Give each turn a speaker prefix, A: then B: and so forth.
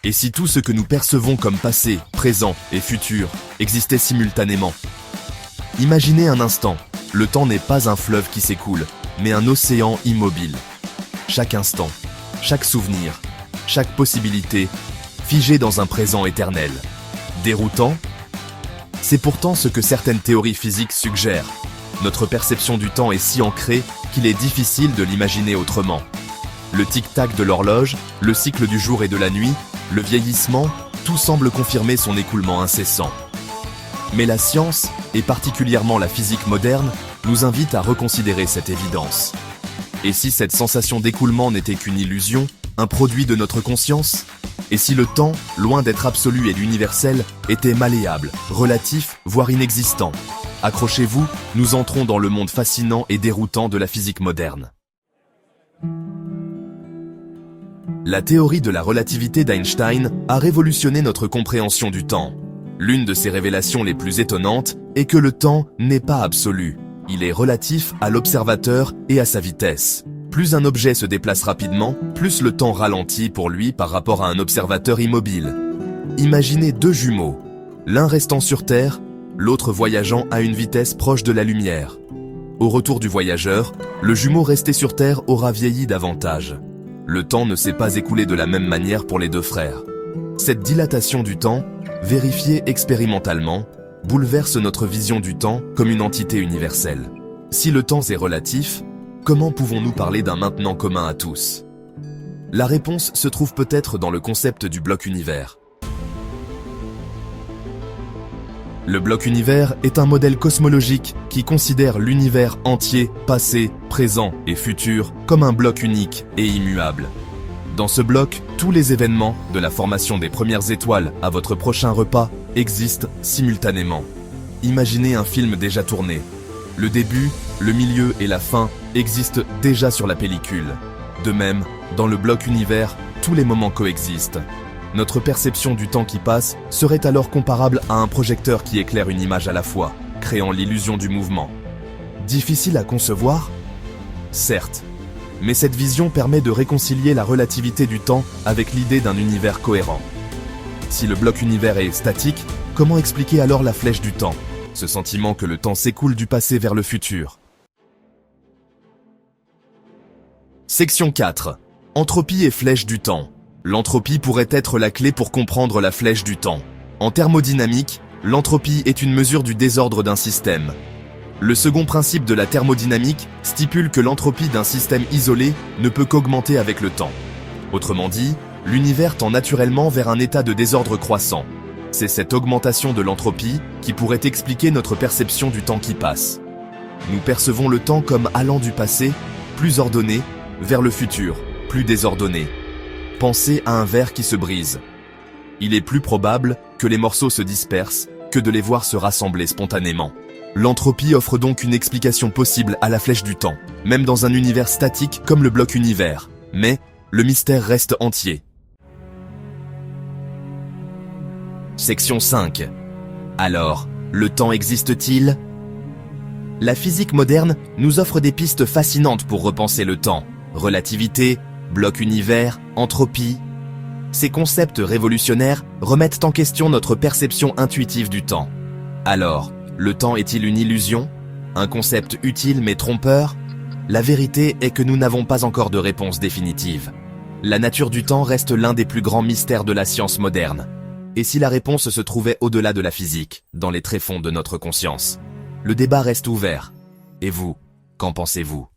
A: Et si tout ce que nous percevons comme passé, présent et futur existait simultanément? Imaginez un instant, le temps n'est pas un fleuve qui s'écoule, mais un océan immobile. Chaque instant, chaque souvenir, chaque possibilité, figé dans un présent éternel. Déroutant? C'est pourtant ce que certaines théories physiques suggèrent. Notre perception du temps est si ancrée qu'il est difficile de l'imaginer autrement. Le tic-tac de l'horloge, le cycle du jour et de la nuit, le vieillissement, tout semble confirmer son écoulement incessant. Mais la science, et particulièrement la physique moderne, nous invite à reconsidérer cette évidence. Et si cette sensation d'écoulement n'était qu'une illusion, un produit de notre conscience? Et si le temps, loin d'être absolu et universel, était malléable, relatif, voire inexistant? Accrochez-vous, nous entrons dans le monde fascinant et déroutant de la physique moderne. La théorie de la relativité d'Einstein a révolutionné notre compréhension du temps. L'une de ses révélations les plus étonnantes est que le temps n'est pas absolu. Il est relatif à l'observateur et à sa vitesse. Plus un objet se déplace rapidement, plus le temps ralentit pour lui par rapport à un observateur immobile. Imaginez deux jumeaux, l'un restant sur Terre, l'autre voyageant à une vitesse proche de la lumière. Au retour du voyageur, le jumeau resté sur Terre aura vieilli davantage. Le temps ne s'est pas écoulé de la même manière pour les deux frères. Cette dilatation du temps, vérifiée expérimentalement, bouleverse notre vision du temps comme une entité universelle. Si le temps est relatif, comment pouvons-nous parler d'un maintenant commun à tous? La réponse se trouve peut-être dans le concept du bloc-univers. Le bloc-univers est un modèle cosmologique qui considère l'univers entier, passé, présent et futur, comme un bloc unique et immuable. Dans ce bloc, tous les événements, de la formation des premières étoiles à votre prochain repas, existent simultanément. Imaginez un film déjà tourné. Le début, le milieu et la fin existent déjà sur la pellicule. De même, dans le bloc-univers, tous les moments coexistent. Notre perception du temps qui passe serait alors comparable à un projecteur qui éclaire une image à la fois, créant l'illusion du mouvement. Difficile à concevoir? Certes. Mais cette vision permet de réconcilier la relativité du temps avec l'idée d'un univers cohérent. Si le bloc-univers est statique, comment expliquer alors la flèche du temps? Ce sentiment que le temps s'écoule du passé vers le futur. Section 4. Entropie et flèche du temps. L'entropie pourrait être la clé pour comprendre la flèche du temps. En thermodynamique, l'entropie est une mesure du désordre d'un système. Le second principe de la thermodynamique stipule que l'entropie d'un système isolé ne peut qu'augmenter avec le temps. Autrement dit, l'univers tend naturellement vers un état de désordre croissant. C'est cette augmentation de l'entropie qui pourrait expliquer notre perception du temps qui passe. Nous percevons le temps comme allant du passé, plus ordonné, vers le futur, plus désordonné. Pensez à un verre qui se brise. Il est plus probable que les morceaux se dispersent que de les voir se rassembler spontanément. L'entropie offre donc une explication possible à la flèche du temps, même dans un univers statique comme le bloc-univers. Mais le mystère reste entier. Section 5. Alors, le temps existe-t-il? La physique moderne nous offre des pistes fascinantes pour repenser le temps. Relativité, bloc-univers, entropie. Ces concepts révolutionnaires remettent en question notre perception intuitive du temps. Alors, le temps est-il une illusion? Un concept utile mais trompeur? La vérité est que nous n'avons pas encore de réponse définitive. La nature du temps reste l'un des plus grands mystères de la science moderne. Et si la réponse se trouvait au-delà de la physique, dans les tréfonds de notre conscience? Le débat reste ouvert. Et vous, qu'en pensez-vous?